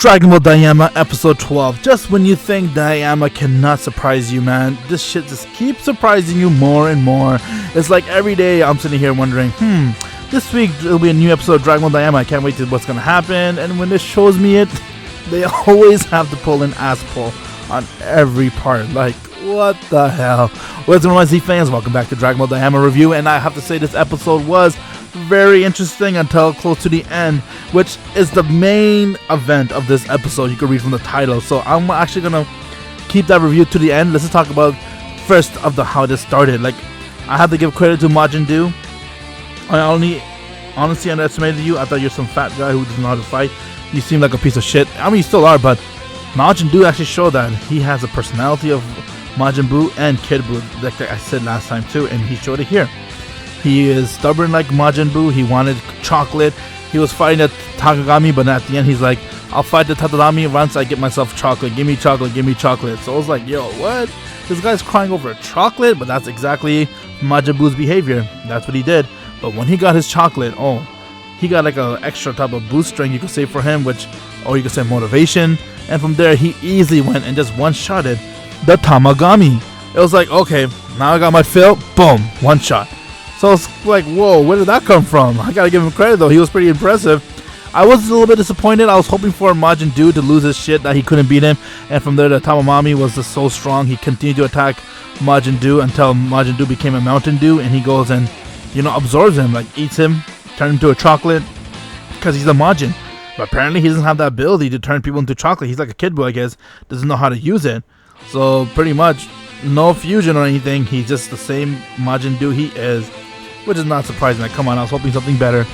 Dragon Ball Daima episode 12. Just when you think Daima cannot surprise you, man, this shit just keeps surprising you more and more. It's like every day I'm sitting here wondering, this week there'll be a new episode of Dragon Ball Daima. I can't wait to see what's gonna happen. And when this shows me it, they always have to pull an ass pull on every part. Like, what the hell? What's going on, my Z fans? Welcome back to Dragon Ball Daima review. And I have to say, this episode was very interesting until close to the end, which is the main event of this episode. You can read from the title. So I'm actually gonna keep that review to the end. Let's just talk about first of the how this started. Like, I have to give credit to Majin Do. I honestly underestimated you. I thought you're some fat guy who doesn't know how to fight. You seem like a piece of shit. I mean, you still are, but Majin Do actually showed that he has a personality of Majin Buu and Kid Buu, like I said last time too, and he showed it here. He is stubborn like Majin Buu. He wanted chocolate. He was fighting the Takagami, but at the end he's like, I'll fight the Tatami once I get myself chocolate. Give me chocolate, give me chocolate. So I was like, yo, what? This guy's crying over chocolate? But that's exactly Majin Buu's behavior. That's what he did. But when he got his chocolate, he got like an extra type of boost string you could say for him, or you could say motivation. And from there, he easily went and just one-shotted the Tamagami. It was like, okay, now I got my fill. Boom, one shot. So it's like, whoa, where did that come from? I gotta give him credit though. He was pretty impressive. I was a little bit disappointed. I was hoping for Majin Do to lose his shit, that he couldn't beat him. And from there, the Tamagami was just so strong. He continued to attack Majin Do until Majin Do became a Mountain Dew, and he goes and, absorbs him, like eats him, turns him into a chocolate, because he's a Majin. But apparently he doesn't have that ability to turn people into chocolate. He's like a Kid Buu, I guess, doesn't know how to use it. So pretty much no fusion or anything. He's just the same Majin Do he is, which is not surprising. Like, come on, I was hoping something better.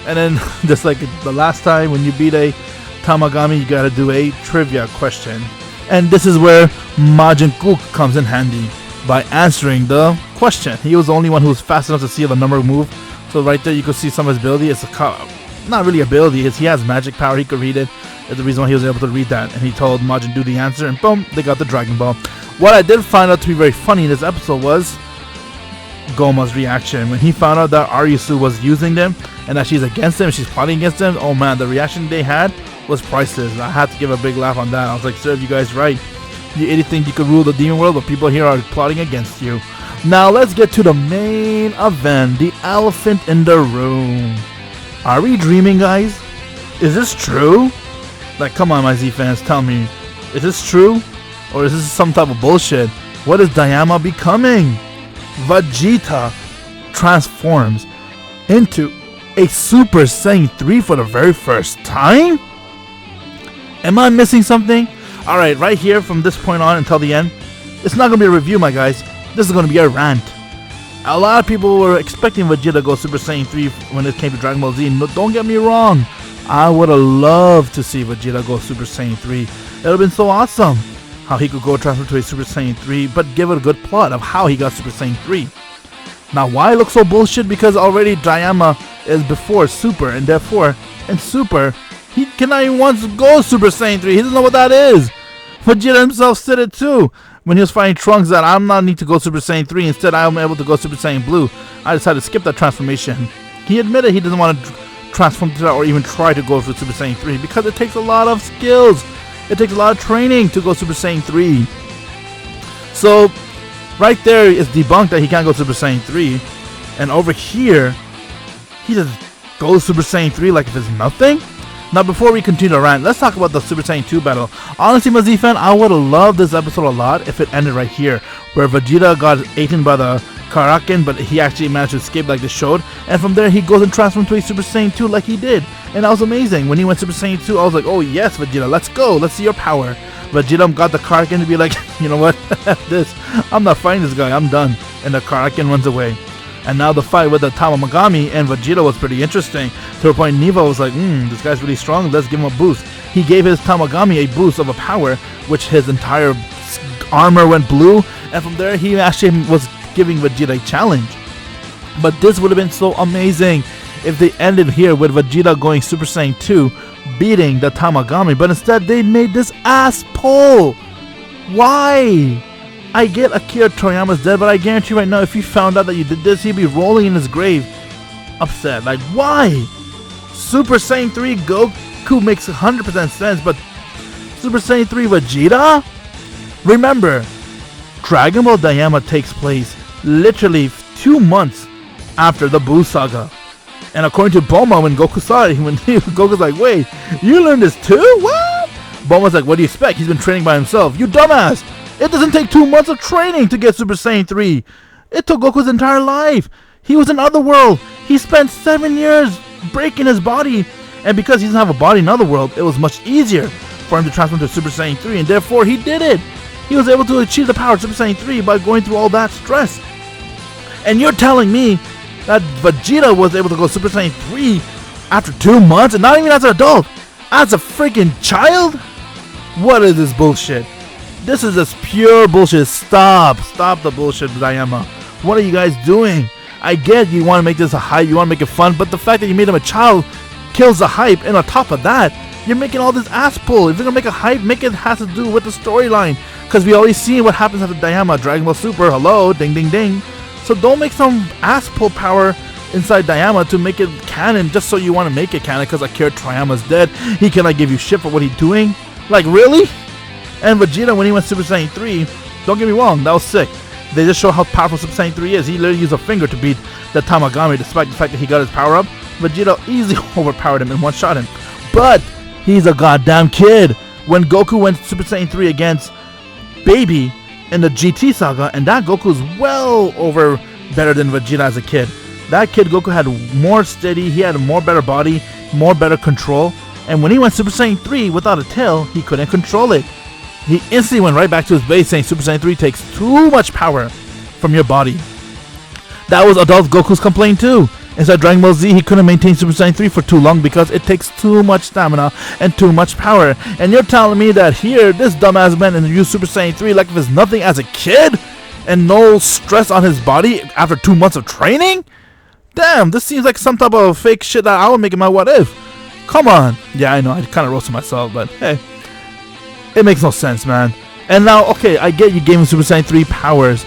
And then just like the last time when you beat a Tamagami, you gotta do a trivia question. And this is where Majin Gook comes in handy by answering the question. He was the only one who was fast enough to see the number move. So right there you could see some of his ability. It's not really ability, he has magic power. He could read it. That's the reason why he was able to read that. And he told Majin Do the answer, and boom, they got the Dragon Ball. What I did find out to be very funny in this episode was Goma's reaction when he found out that Arisu was using them and that she's against him, she's plotting against them. Oh man, the reaction they had was priceless. I had to give a big laugh on that. I was like, sir, you guys right. You idiot think you could rule the demon world, but people here are plotting against you. Now let's get to the main event, the elephant in the room. Are we dreaming, guys? Is this true? Like, come on, my Z fans, tell me, is this true? Or is this some type of bullshit? What is Daima becoming? Vegeta transforms into a Super Saiyan 3 for the very first time? Am I missing something? Alright, right here from this point on until the end, it's not going to be a review, my guys. This is going to be a rant. A lot of people were expecting Vegeta to go Super Saiyan 3 when it came to Dragon Ball Z. No, don't get me wrong. I would have loved to see Vegeta go Super Saiyan 3. It would have been so awesome how he could go transfer to a Super Saiyan 3, but give it a good plot of how he got Super Saiyan 3. Now, why it looks so bullshit? Because already Daima is before Super, and therefore, in Super, he cannot even once go Super Saiyan 3. He doesn't know what that is. Vegeta himself said it too when he was fighting Trunks, that I'm not need to go Super Saiyan 3. Instead, I'm able to go Super Saiyan Blue. I decided to skip that transformation. He admitted he doesn't want to transform to that or even try to go for Super Saiyan 3 because it takes a lot of skills. It takes a lot of training to go Super Saiyan 3. So, right there is debunked that he can't go Super Saiyan 3. And over here, he just goes Super Saiyan 3 like if it's nothing. Now, before we continue to rant, let's talk about the Super Saiyan 2 battle. Honestly, my Z fan, I would have loved this episode a lot if it ended right here, where Vegeta got eaten by the Karakin, but he actually managed to escape like this showed. And from there, he goes and transforms to a Super Saiyan 2 like he did. And that was amazing. When he went Super Saiyan 2, I was like, oh yes, Vegeta, let's go. Let's see your power. Vegeta got the Karakin to be like, you know what, this, I'm not fighting this guy, I'm done. And the Karakin runs away. And now the fight with the Tamagami and Vegeta was pretty interesting. To a point, Neva was like, this guy's really strong, let's give him a boost. He gave his Tamagami a boost of a power, which his entire armor went blue. And from there, he actually was giving Vegeta a challenge. But this would have been so amazing if they ended here with Vegeta going Super Saiyan 2, beating the Tamagami. But instead, they made this ass pull. Why? I get Akira Toriyama's dead, but I guarantee you right now, if he found out that you did this, he'd be rolling in his grave, upset. Like, why? Super Saiyan 3 Goku makes 100% sense, but Super Saiyan 3 Vegeta? Remember, Dragon Ball Daima takes place literally 2 months after the Buu Saga. And according to Bulma, when Goku saw it, Goku's like, wait, you learned this too? What? Bulma's like, what do you expect? He's been training by himself. You dumbass! It doesn't take 2 months of training to get Super Saiyan 3. It took Goku's entire life. He was in Otherworld. He spent 7 years breaking his body. And because he doesn't have a body in Otherworld, it was much easier for him to transform to Super Saiyan 3. And therefore, he did it. He was able to achieve the power of Super Saiyan 3 by going through all that stress. And you're telling me that Vegeta was able to go Super Saiyan 3 after 2 months, and not even as an adult, as a freaking child? What is this bullshit? This is just pure bullshit. Stop the bullshit, Daima. What are you guys doing? I get you want to make this a hype, you want to make it fun, but the fact that you made him a child kills the hype, and on top of that, you're making all this ass pull. If you're gonna make a hype, make it has to do with the storyline, because we always see what happens after Daima. Dragon Ball Super, hello, ding ding ding. So don't make some ass pull power inside Daima to make it canon just so you want to make it canon because Akira Toriyama's dead. He cannot give you shit for what he's doing. Like, really? And Vegeta, when he went Super Saiyan 3, don't get me wrong, that was sick. They just show how powerful Super Saiyan 3 is. He literally used a finger to beat the Tamagami despite the fact that he got his power up. Vegeta easily overpowered him and one-shot him. But he's a goddamn kid. When Goku went Super Saiyan 3 against Baby in the GT saga, and that Goku's well over better than Vegeta as a kid. That kid Goku had more steady, he had a more better body, more better control, and when he went Super Saiyan 3 without a tail, he couldn't control it. He instantly went right back to his base saying Super Saiyan 3 takes too much power from your body. That was adult Goku's complaint too. Inside Dragon Ball Z, he couldn't maintain Super Saiyan 3 for too long because it takes too much stamina and too much power. And you're telling me that here, this dumbass man and use Super Saiyan 3 like if it's nothing as a kid? And no stress on his body after 2 months of training? Damn, this seems like some type of fake shit that I would make in my what if. Come on. Yeah, I know, I kind of roasted myself, but hey. It makes no sense, man. And now, okay, I get you gave him Super Saiyan 3 powers.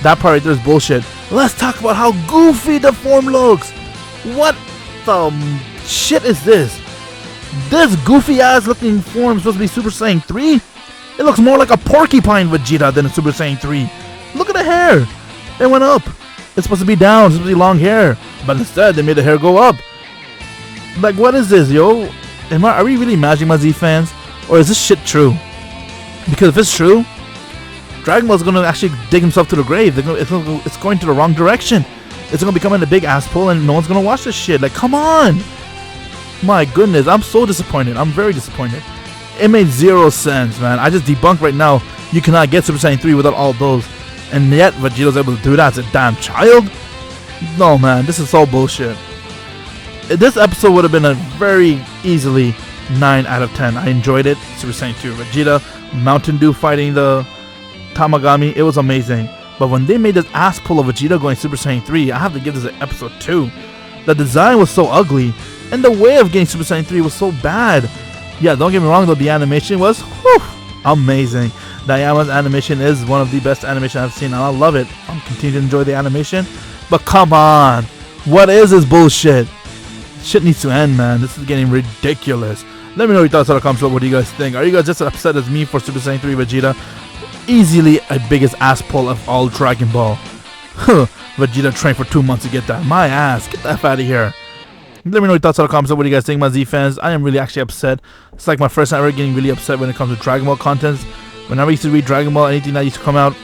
That part right there is bullshit. Let's talk about how goofy the form looks. What the shit is this? This goofy ass looking form is supposed to be Super Saiyan 3? It looks more like a porcupine Vegeta than a Super Saiyan 3. Look at the hair. It went up. It's supposed to be down. It's supposed to be long hair. But instead, they made the hair go up. Like, what is this, yo? Are we really imagining my Z fans? Or is this shit true? Because if it's true, Dragon Ball is going to actually dig himself to the grave. It's going to the wrong direction. It's going to become a big ass pull and no one's going to watch this shit. Like, come on. My goodness, I'm so disappointed. I'm very disappointed. It made zero sense, man. I just debunked right now. You cannot get Super Saiyan 3 without all those. And yet, Vegeta's able to do that as a damn child? No, man. This is so bullshit. This episode would have been a very easily 9 out of 10. I enjoyed it. Super Saiyan 2 Vegeta, Mountain Dew fighting the Tamagami. It was amazing. But when they made this ass pull of Vegeta going Super Saiyan 3, I have to give this an episode 2. The design was so ugly. And the way of getting Super Saiyan 3 was so bad. Yeah, don't get me wrong though, the animation was amazing. Daima's animation is one of the best animation I've seen and I love it. I'm continuing to enjoy the animation. But come on. What is this bullshit? Shit needs to end, man. This is getting ridiculous. Let me know your thoughts on the comments below. What do you guys think? Are you guys just as upset as me for Super Saiyan 3 Vegeta? Easily a biggest ass pull of all Dragon Ball. Vegeta trained for 2 months to get that. My ass. Get that out of here. Let me know your thoughts on the comments. What do you guys think, my Z fans? I am really actually upset. It's like my first time ever getting really upset when it comes to Dragon Ball content. Whenever I used to read Dragon Ball, anything that used to come out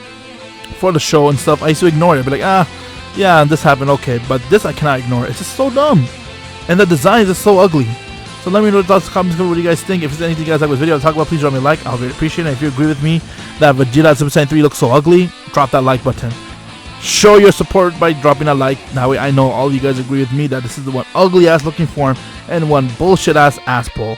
for the show and stuff, I used to ignore it. Be like, yeah, this happened, okay. But this I cannot ignore. It's just so dumb. And the design is just so ugly. So let me know your thoughts in the comments. What do you guys think? If there's anything you guys like this video to talk about, please drop me a like. I'll really appreciate it. If you agree with me that Vegeta Super Saiyan 3 looks so ugly, drop that like button. Show your support by dropping a like. That way I know all you guys agree with me that this is the one ugly ass looking form and one bullshit ass pull.